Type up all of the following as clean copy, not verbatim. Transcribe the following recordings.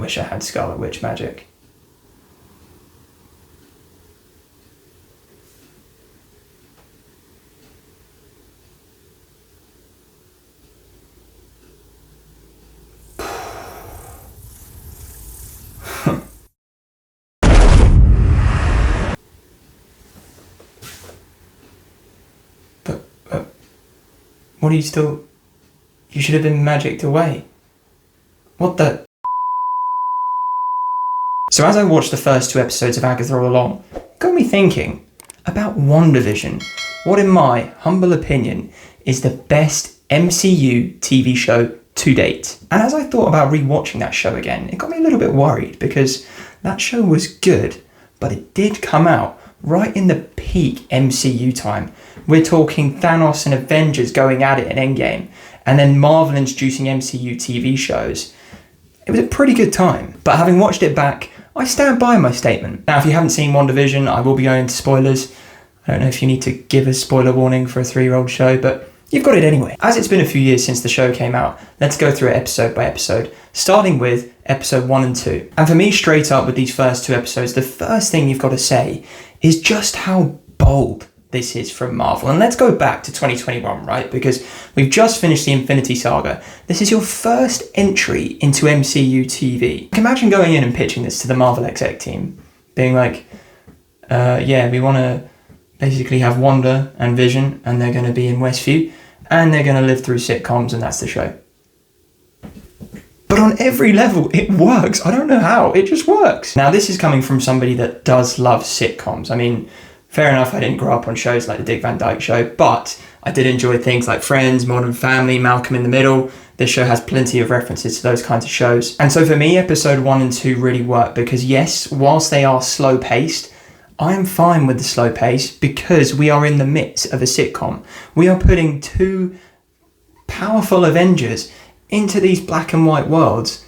wish I had Scarlet Witch magic. What are you still... You should have been magicked away. What the... So as I watched the first 2 episodes of Agatha All Along, it got me thinking about WandaVision, what in my humble opinion is the best MCU TV show to date. And as I thought about rewatching that show again, it got me a little bit worried because that show was good, but it did come out right in the peak MCU time. We're talking Thanos and Avengers going at it in Endgame, and then Marvel introducing MCU TV shows. It was a pretty good time, but having watched it back, I stand by my statement. Now, if you haven't seen WandaVision, I will be going into spoilers. I don't know if you need to give a spoiler warning for a 3-year-old show, but you've got it anyway. As it's been a few years since the show came out, let's go through it episode by episode, starting with episode 1 and 2. And for me, straight up with these first 2 episodes, the first thing you've got to say is just how bold this is from Marvel. And let's go back to 2021, right? Because we've just finished the Infinity Saga. This is your first entry into MCU TV. Imagine going in and pitching this to the Marvel exec team, being like, yeah, we want to basically have Wanda and Vision, and they're going to be in Westview, and they're going to live through sitcoms, and that's the show. But on every level, it works. I don't know how, it just works. Now, this is coming from somebody that does love sitcoms. I mean, fair enough, I didn't grow up on shows like The Dick Van Dyke Show, but I did enjoy things like Friends, Modern Family, Malcolm in the Middle. This show has plenty of references to those kinds of shows. And so for me, episode 1 and 2 really work because yes, whilst they are slow paced, I'm fine with the slow pace because we are in the midst of a sitcom. We are putting 2 powerful Avengers into these black and white worlds,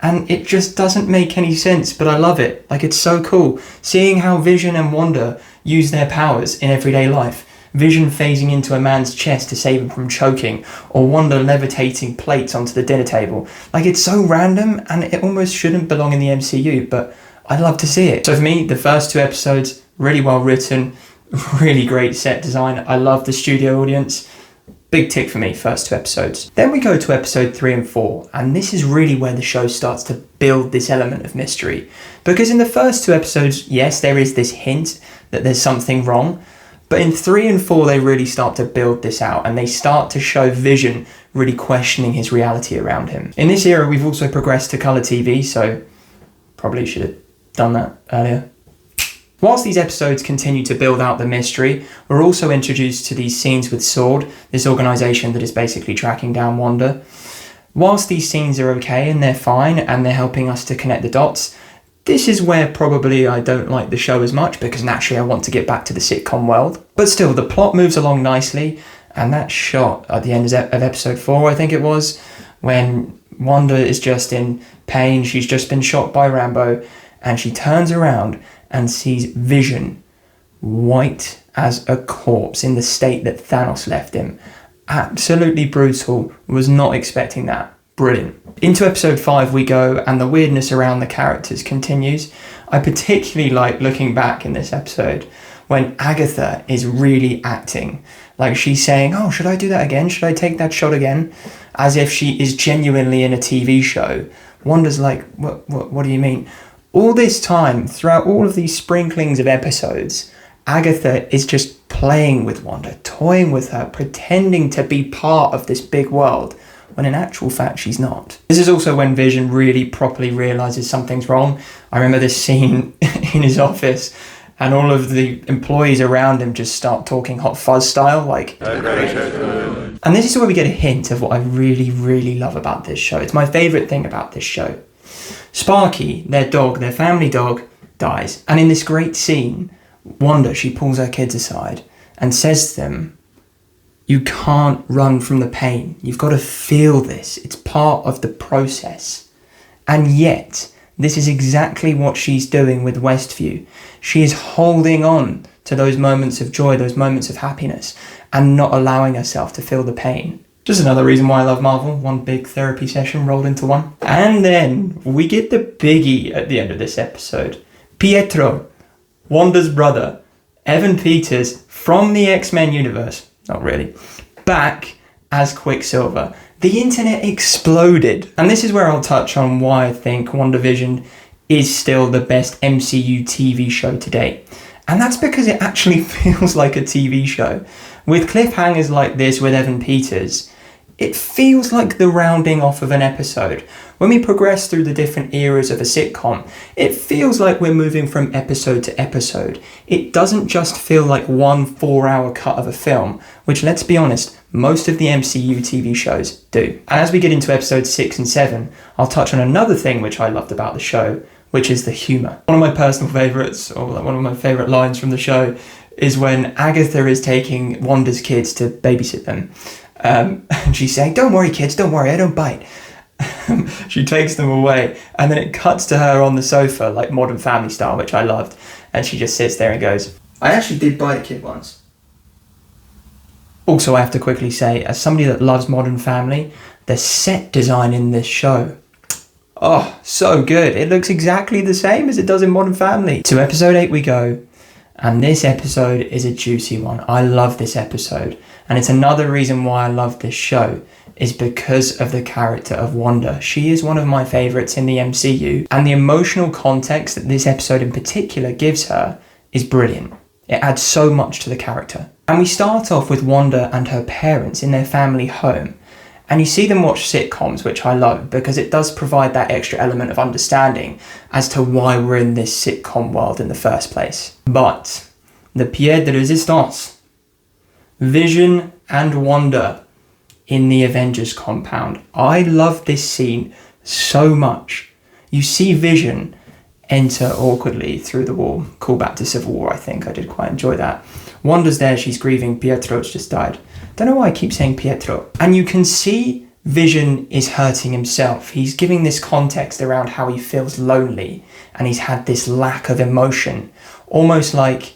and it just doesn't make any sense, but I love it. Like, it's so cool seeing how Vision and Wanda use their powers in everyday life. Vision phasing into a man's chest to save him from choking, or Wanda levitating plates onto the dinner table. Like, it's so random and it almost shouldn't belong in the MCU, but I'd love to see it. So for me, the first 2 episodes, really well written, really great set design. I love the studio audience. Big tick for me, first 2 episodes. Then we go to episode 3 and 4, and this is really where the show starts to build this element of mystery. Because in the first 2 episodes, yes, there is this hint that there's something wrong, but in 3 and 4, they really start to build this out, and they start to show Vision really questioning his reality around him. In this era, we've also progressed to colour TV, so probably should have done that earlier. Whilst these episodes continue to build out the mystery, we're also introduced to these scenes with SWORD, this organisation that is basically tracking down Wanda. Whilst these scenes are okay and they're fine and they're helping us to connect the dots, this is where probably I don't like the show as much because naturally I want to get back to the sitcom world. But still, the plot moves along nicely, and that shot at the end of episode 4, I think it was, when Wanda is just in pain, she's just been shot by Rambo, and she turns around and sees Vision white as a corpse in the state that Thanos left him. Absolutely brutal. Was not expecting that. Brilliant. Into episode 5 we go, and the weirdness around the characters continues. I particularly like looking back in this episode when Agatha is really acting. Like, she's saying, oh, should I do that again? Should I take that shot again? As if she is genuinely in a TV show. Wanda's like, what do you mean? All this time, throughout all of these sprinklings of episodes, Agatha is just playing with Wanda, toying with her, pretending to be part of this big world, when in actual fact she's not. This is also when Vision really properly realises something's wrong. I remember this scene in his office, and all of the employees around him just start talking Hot Fuzz style, like... And this is where we get a hint of what I really, really love about this show. It's my favourite thing about this show. Sparky, their dog, their family dog, dies. And in this great scene, Wanda, she pulls her kids aside and says to them, you can't run from the pain. You've got to feel this. It's part of the process. And yet, this is exactly what she's doing with Westview. She is holding on to those moments of joy, those moments of happiness, and not allowing herself to feel the pain. Just another reason why I love Marvel. One big therapy session rolled into one. And then we get the biggie at the end of this episode. Pietro, Wanda's brother, Evan Peters from the X-Men universe, not really, back as Quicksilver. The internet exploded. And this is where I'll touch on why I think WandaVision is still the best MCU TV show to date. And that's because it actually feels like a TV show. With cliffhangers like this with Evan Peters, it feels like the rounding off of an episode. When we progress through the different eras of a sitcom, it feels like we're moving from episode to episode. It doesn't just feel like one 4-hour cut of a film, which, let's be honest, most of the MCU TV shows do. And as we get into episodes 6 and 7, I'll touch on another thing which I loved about the show, which is the humour. One of my personal favourites, or one of my favourite lines from the show, is when Agatha is taking Wanda's kids to babysit them. And she's saying, "Don't worry, kids, don't worry, I don't bite." She takes them away, and then it cuts to her on the sofa, like Modern Family style, which I loved. And she just sits there and goes, "I actually did bite a kid once." Also, I have to quickly say, as somebody that loves Modern Family, the set design in this show, oh, so good. It looks exactly the same as it does in Modern Family. To episode 8 we go, and this episode is a juicy one. I love this episode. And it's another reason why I love this show, is because of the character of Wanda. She is one of my favourites in the MCU, and the emotional context that this episode in particular gives her is brilliant. It adds so much to the character. And we start off with Wanda and her parents in their family home. And you see them watch sitcoms, which I love, because it does provide that extra element of understanding as to why we're in this sitcom world in the first place. But the pied de résistance, Vision and Wanda in the Avengers compound. I love this scene so much. You see Vision enter awkwardly through the wall. Call back to Civil War, I think. I did quite enjoy that. Wanda's there, she's grieving. Pietro's just died. Don't know why I keep saying Pietro. And you can see Vision is hurting himself. He's giving this context around how he feels lonely, and he's had this lack of emotion. Almost like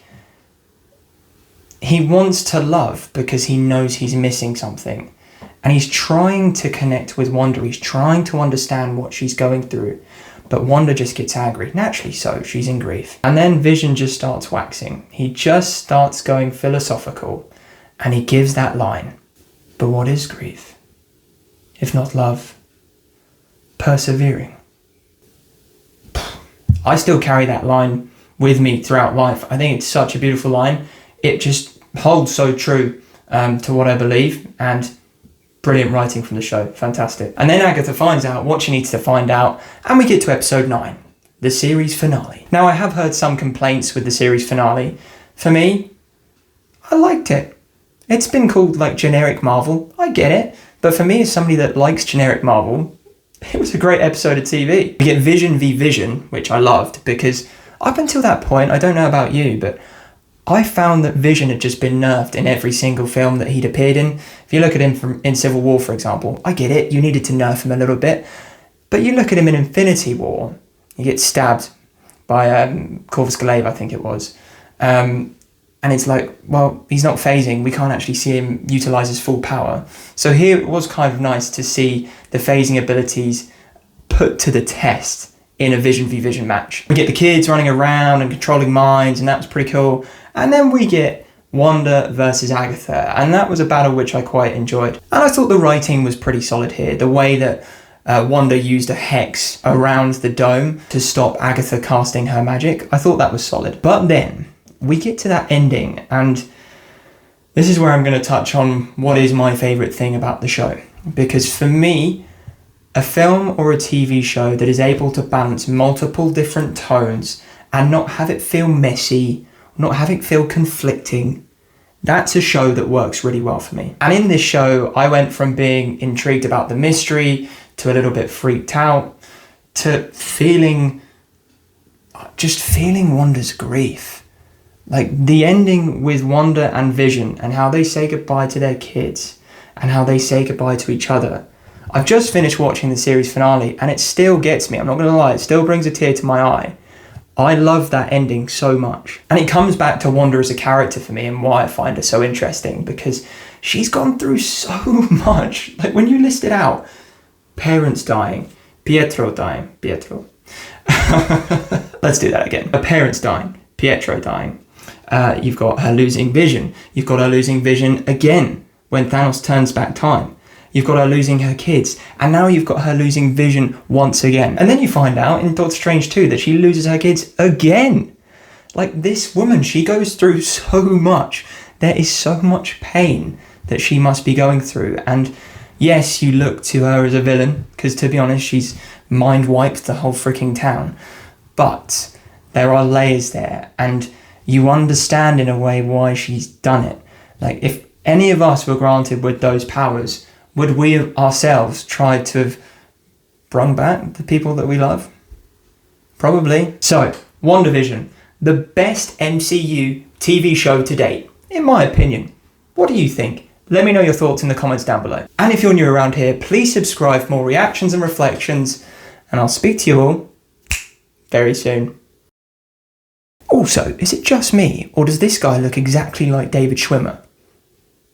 he wants to love because he knows he's missing something. And he's trying to connect with Wanda. He's trying to understand what she's going through. But Wanda just gets angry. Naturally so, she's in grief. And then Vision just starts waxing. He just starts going philosophical. And he gives that line. But what is grief? If not love? Persevering. I still carry that line with me throughout life. I think it's such a beautiful line. It just holds so true to what I believe, and brilliant writing from the show. Fantastic. And then Agatha finds out what she needs to find out, and we get to episode 9, the series finale. Now, I have heard some complaints with the series finale. For me, I liked it. It's been called like generic Marvel. I get it. But for me, as somebody that likes generic Marvel, it was a great episode of TV. We get Vision v Vision, which I loved, because up until that point, I don't know about you, but I found that Vision had just been nerfed in every single film that he'd appeared in. If you look at him in Civil War, for example, I get it, you needed to nerf him a little bit. But you look at him in Infinity War, he gets stabbed by Corvus Glaive, I think it was. And it's like, well, he's not phasing. We can't actually see him utilise his full power. So here it was kind of nice to see the phasing abilities put to the test in a Vision v Vision match. We get the kids running around and controlling minds, and that was pretty cool. And then we get Wanda versus Agatha, and that was a battle which I quite enjoyed. And I thought the writing was pretty solid here. The way that Wanda used a hex around the dome to stop Agatha casting her magic, I thought that was solid. But then we get to that ending, and this is where I'm going to touch on what is my favourite thing about the show. Because for me, a film or a TV show that is able to balance multiple different tones and not have it feel messy, not have it feel conflicting, that's a show that works really well for me. And in this show, I went from being intrigued about the mystery to a little bit freaked out to feeling Wanda's grief. Like the ending with Wanda and Vision and how they say goodbye to their kids and how they say goodbye to each other. I've just finished watching the series finale and it still gets me. I'm not going to lie, it still brings a tear to my eye. I love that ending so much. And it comes back to Wanda as a character for me and why I find her so interesting, because she's gone through so much. Like, when you list it out, parents dying, Pietro dying, Pietro. Let's do that again. Her parents dying, Pietro dying. You've got her losing vision. You've got her losing vision again when Thanos turns back time. You've got her losing her kids. And now you've got her losing vision once again. And then you find out in Doctor Strange 2 that she loses her kids again. Like, this woman, she goes through so much. There is so much pain that she must be going through. And yes, you look to her as a villain, because to be honest, she's mind-wiped the whole freaking town. But there are layers there, and you understand in a way why she's done it. Like, if any of us were granted with those powers, would we ourselves try to have brung back the people that we love? Probably. So, WandaVision, the best MCU TV show to date, in my opinion. What do you think? Let me know your thoughts in the comments down below. And if you're new around here, please subscribe for more reactions and reflections, and I'll speak to you all very soon. Also, is it just me, or does this guy look exactly like David Schwimmer?